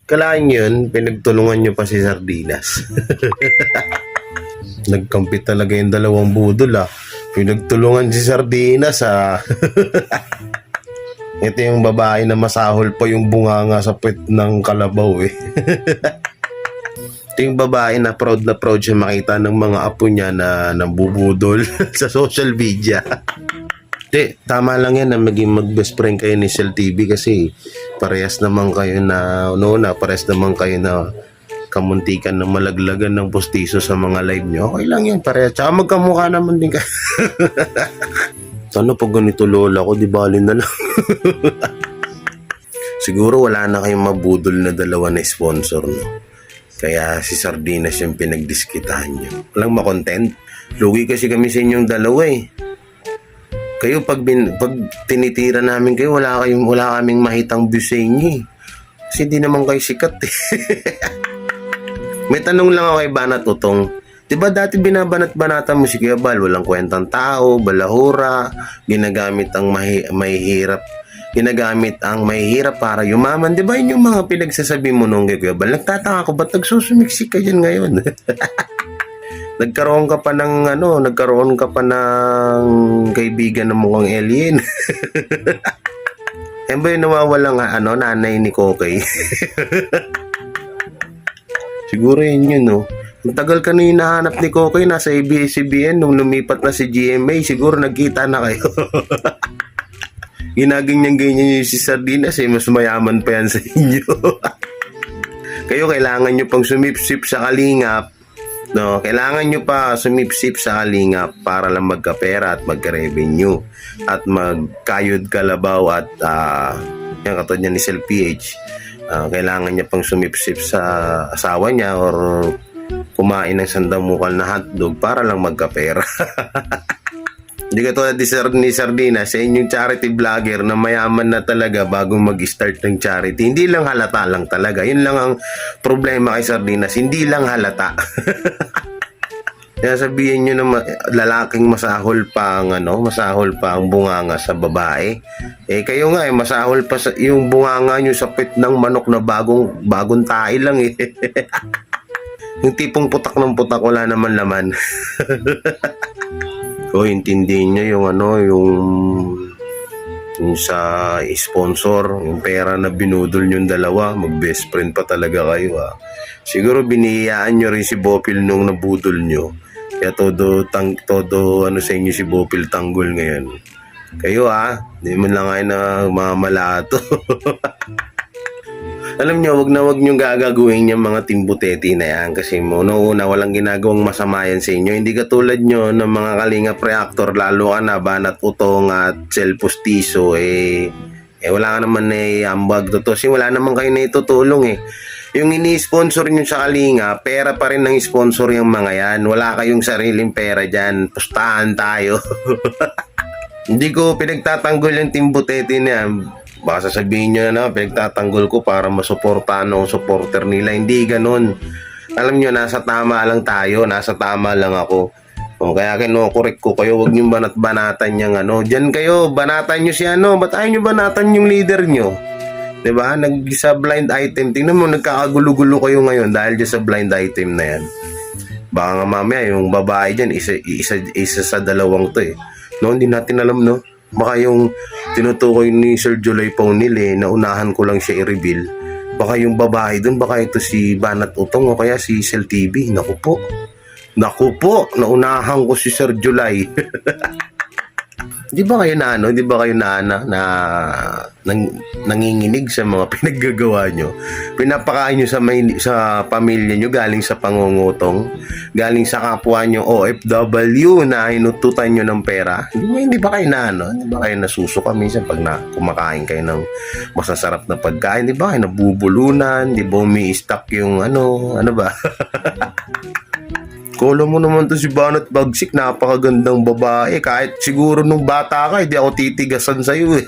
Kalahin yun, pinagtulungan nyo pa si Sardinas. Nagkampi talaga yung dalawang budol Pinagtulungan si Sardinas Ito yung babae na masahol pa yung bunganga sa puwet ng kalabaw Ito yung babae na proud siya makita ng mga apo niya na nambubudol sa social media. Tama lang yan na maging mag-best friend kayo ni Cell TV kasi parehas naman kayo na parehas naman kayo na kamuntikan ng malaglagan ng postiso sa mga live nyo. Okay lang yan, parehas. Tsaka magkamukha naman din kayo. Ano pag ganito lola ko, di bali na lang. Siguro wala na kayong mabudol na dalawa na sponsor, no? Kaya si Sardinas yung pinagdiskitahan nyo. Walang makontent. Lugi kasi kami sa inyong dalawa Kayo pag tinitira namin kayo, wala kaming mahitang view sa inyo Kasi di naman kayo sikat May tanong lang ako kay Banat Utong. Diba dati binabanat-banatan mo si Kuya Bal, walang kwentang tao, balahura, ginagamit ang mahihirap para yumaman. Diba yun yung mga pinagsasabi mo nung kay Kuya Bal? Nagtataka ko, ba't nagsusumiksik ka dyan ngayon? Nagkaroon ka pa ng kaibigan ng mukhang alien. Yan ba yung nawawalang nanay ni Kokay? Siguro yun no. Ang tagal ka na hinahanap ni Kokay, nasa ABS-CBN, nung lumipat na si GMA, siguro nagkita na kayo. Ginaganyan-ganyan yung si Sardinas mas mayaman pa yan sa inyo. Kayo kailangan nyo pang sumipsip sa kalingap. No, kailangan nyo pa sumipsip sa kalingap para lang magkapera at magka-revenue at magkayod kalabaw at yung katod niya ni Cell PH. Kailangan niya pang sumipsip sa asawa niya or kumain ng sandamukal na hotdog para lang magkapera. Hindi ka tulad ni Sardinas sa inyong charity vlogger na mayaman na talaga bago mag-start ng charity. Hindi lang halata lang talaga. Yun lang ang problema kay Sardinas. Hindi lang halata. Kaya sabihin nyo na lalaking masahol pa ang bunganga sa babae. Kayo nga masahol pa yung bunganga nyo sa pit ng manok na bagong tae lang Yung tipong putak ng putak, wala naman laman. Intindihin nyo yung sa sponsor, yung pera na binudol yung dalawa, mag-best friend pa talaga kayo Siguro binihiyaan nyo rin si Bopil nung nabudol nyo. Kaya todo sa inyo si Bopil tanggol ngayon. Kayo hindi man lang kayo na mamalato. Alam nyo, wag nyo gagawin yung mga timbuteti na yan kasi una walang ginagawang masama yan sa inyo. Hindi katulad nyo ng mga kalingap reactor, lalo ka na Banat Utong at Cell Postizo wala ka naman ambag to kasi wala naman kayo na itutulong Yung ini-sponsor nyo sa kalinga, pera pa rin ng sponsor yung mga yan. Wala kayong sariling pera dyan. Pustahan tayo. Hindi ko pinagtatanggol yung timbuteti na yan. Baka sasabihin nyo na pinagtatanggol ko para masuportahan ang supporter nila. Hindi ganun. Alam nyo, nasa tama lang tayo. Nasa tama lang ako. Kaya kinukorek ko kayo. Huwag nyo banat-banatan yung Diyan kayo, banatan nyo si ba't ayaw nyo banatan yung leader nyo? Diba? Sa blind item. Tingnan mo, nagkakagulo-gulo kayo ngayon dahil dyan sa blind item na yan. Baka nga mamaya, yung babae dyan, isa sa dalawang to No, hindi natin alam, no? Baka yung tinutukoy ni Sir July Paunil naunahan ko lang siya i-reveal. Baka yung babae dun, baka ito si Banat Utong o kaya si Cell TV. Naku po, naunahan ko si Sir July. Di ba kayo nanginginig sa mga pinaggagawa nyo? Pinapakain nyo sa pamilya nyo galing sa pangungutong, galing sa kapwa nyo OFW na hinututan nyo ng pera. Hindi ba kayo nasusuka minsan pag kumakain kayo ng masasarap na pagkain? Di ba kayo nabubulunan? Di ba umi-stock yung ano ba? Kala mo naman to si Banat Bagsik, napakagandang babae. Kahit siguro nung bata ka, hindi ako titigasan sa'yo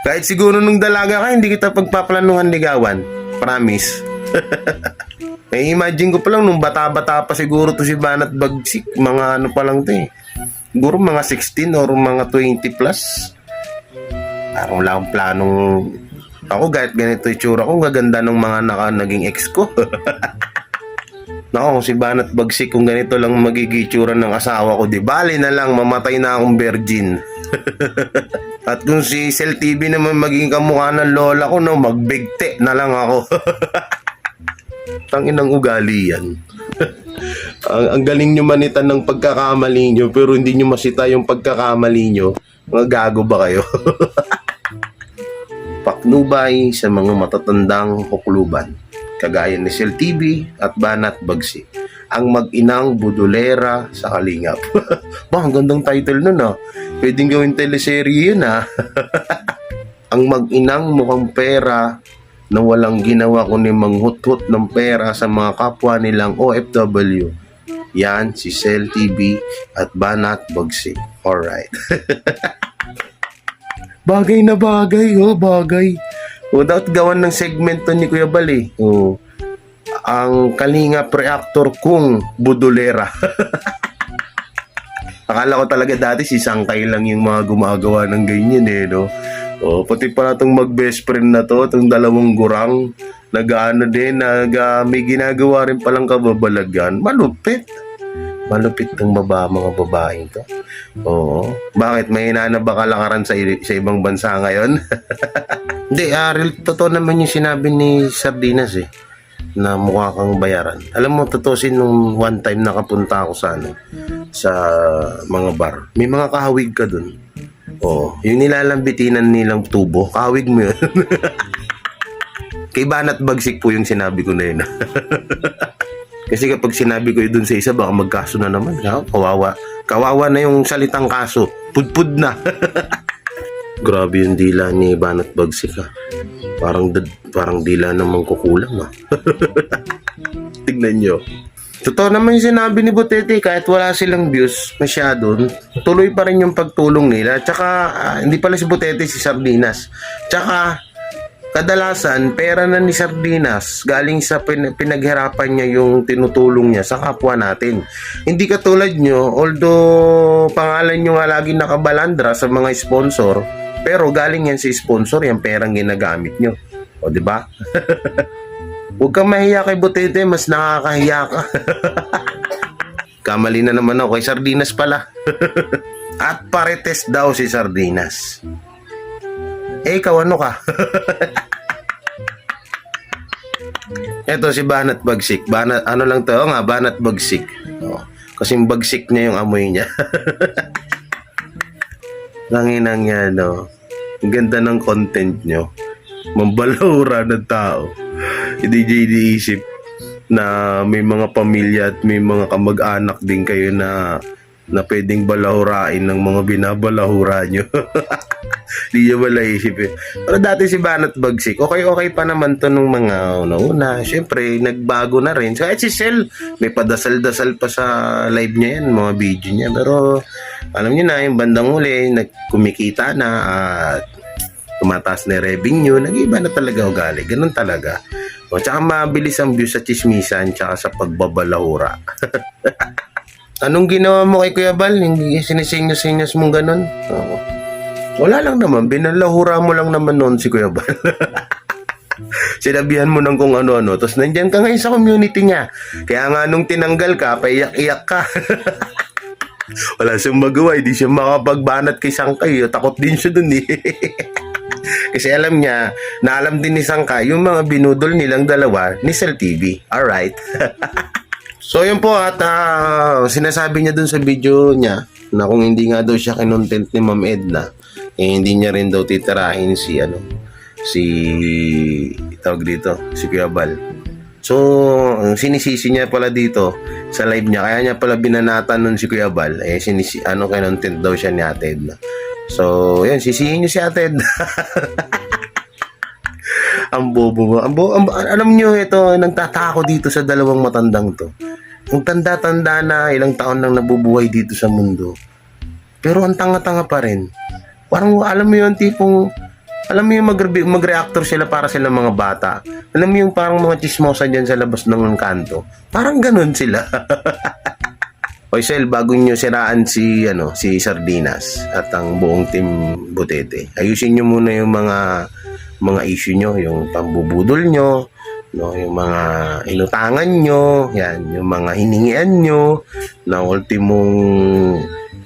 Kahit siguro nung dalaga ka, hindi kita pagpaplanuhan ligawan. Promise. Imagine ko pa lang, nung bata-bata pa siguro to si Banat Bagsik. Mga pa lang to Siguro mga 16 or mga 20 plus. Parang wala akong planong Ako kahit ganito itsura ko, gaganda ng mga naging ex ko. Nako, kung si Banat Bagsik, kung ganito lang magiging itsura ng asawa ko, di bali na lang, mamatay na akong virgin. At kung si Cell TV naman magiging kamukha ng lola ko, no, magbigte na lang ako. Tanginang ugali yan. ang galing nyo manitan ng pagkakamali nyo, pero hindi nyo masita yung pagkakamali nyo. Mga gago ba kayo? Paknubay sa mga matatandang hukluban, kagaya ni Cell TV at Banat Bagsik, ang mag-inang budulera sa Kalingap. Bah, ang gandang title nun ah. Pwedeng gawin teleserye yun ah. Ang mag-inang mukhang pera na walang ginawa kundi manghuthut ng pera sa mga kapwa nilang OFW. Yan si Cell TV at Banat Bagsik. Alright. Bagay na bagay, oh, bagay. O, dapat gawan ng segmento ni Kuya Bal, oh, ang Kalingap reactor kung budulera. Akala ko talaga dati si Sangkay lang yung mga gumagawa ng ganyan no. O, pati pala itong mag-best friend na to, itong dalawang gurang, nag-ano din, may ginagawa rin palang kababalagan. Malupit. Malupit ng mga babaeng to. Oo. Bakit? May na ba kalakaran sa ibang bansa ngayon? Hindi, real, totoo naman yung sinabi ni Sardinas na mukha kang bayaran. Alam mo, tutusin nung one time nakapunta ako sa mga bar. May mga kahawig ka dun. Oo. Yung nilalambitinan nilang tubo, kahawig mo yun. Kay Banat Bagsik po yung sinabi ko na yun. Kasi kapag sinabi ko yun dun sa isa, baka magkaso na naman. Kawawa. Kawawa na yung salitang kaso. Pudpud na. Grabe yung dila ni Banat Bagsik ha. Parang dila namang kukulang ha. Tignan nyo. Totoo naman yung sinabi ni Butete, kahit wala silang views masyado, tuloy pa rin yung pagtulong nila. Tsaka, hindi pala si Butete, si Sardinas. Tsaka, kadalasan, pera na ni Sardinas galing sa pinaghirapan niya yung tinutulong niya sa kapwa natin. Hindi katulad nyo, although pangalan nyo nga lagi nakabalandra sa mga sponsor, pero galing yan sa sponsor, yung perang ginagamit nyo. O, di ba? Huwag kang mahiya kay Butete, mas nakakahiya ka. Kamali na naman ako kay Sardinas pala. At parites daw si Sardinas. Ikaw ano ka? Eto si Banat Bagsik. Ano lang to nga, Banat Bagsik. Oh, kasing bagsik niya yung amoy niya. Langinang yan, no. Ang ganda ng content nyo. Mambalahura ng tao. Hindi niya iniisip na may mga pamilya at may mga kamag-anak din kayo na pwedeng balahurain ng mga binabalahura nyo. Hindi niya wala isip Pero dati si Banat Bagsik, okay pa naman to nung mga una. Siyempre, nagbago na rin. Kahit si Cell, may padasal-dasal pa sa live niya yan, mga video niya. Pero, alam niyo na, yung bandang huli, kumikita na at tumataas na revenue, nag-iba na talaga ugali. Ganun talaga. O, tsaka mabilis ang views sa chismisan, tsaka sa pagbabalahura. Anong ginawa mo kay Kuya Bal? Hindi sinisinyos-sinyos mong ganun? Oo. Wala lang naman. Binalahura mo lang naman noon si Kuya Bal. Sinabihan mo ng kung ano-ano. Tapos nandyan ka ngayon sa community niya. Kaya nga nung tinanggal ka, paiyak-iyak ka. Wala siyang magawa. Hindi siya makapagbanat kay Sangkay. Takot din siya dun Kasi alam niya, na alam din ni Sangkay yung mga binudol nilang dalawa ni Cell TV. Alright. So yun po at sinasabi niya dun sa video niya na kung hindi nga daw siya kinontent ni Ma'am Edna, hindi niya rin daw titirahin si tawag dito, si Kuya Bal. So, ang sinisisi niya pala dito sa live niya, kaya niya pala binanatan nun si Kuya Bal, kinontent daw siya ni Ate Edna. So, yun, sisihin niyo si Ate Edna. Ang bobo mo. Alam niyo, ito, nagtatako dito sa dalawang matandang to. Ang tanda-tanda na, ilang taon lang nabubuhay dito sa mundo. Pero ang tanga-tanga pa rin. Parang, alam mo yun, tipong, alam mo yung mag-reactor sila para sila mga bata. Alam mo yung parang mga chismosa dyan sa labas ng kanto. Parang ganun sila. Oy, Sel, bago nyo siraan si Sardinas at ang buong team Butete, ayusin nyo muna yung mga mga issue nyo, yung pambubudol nyo, no, yung mga inutangan nyo, yan, yung mga hiningian nyo, na ultimong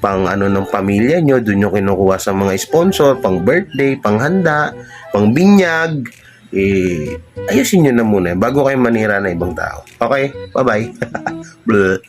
pang ano ng pamilya nyo, dun nyo kinukuha sa mga sponsor, pang birthday, pang handa, pang binyag, ayusin nyo na muna bago kayo manira na ibang tao. Okay? Bye-bye. Bleh.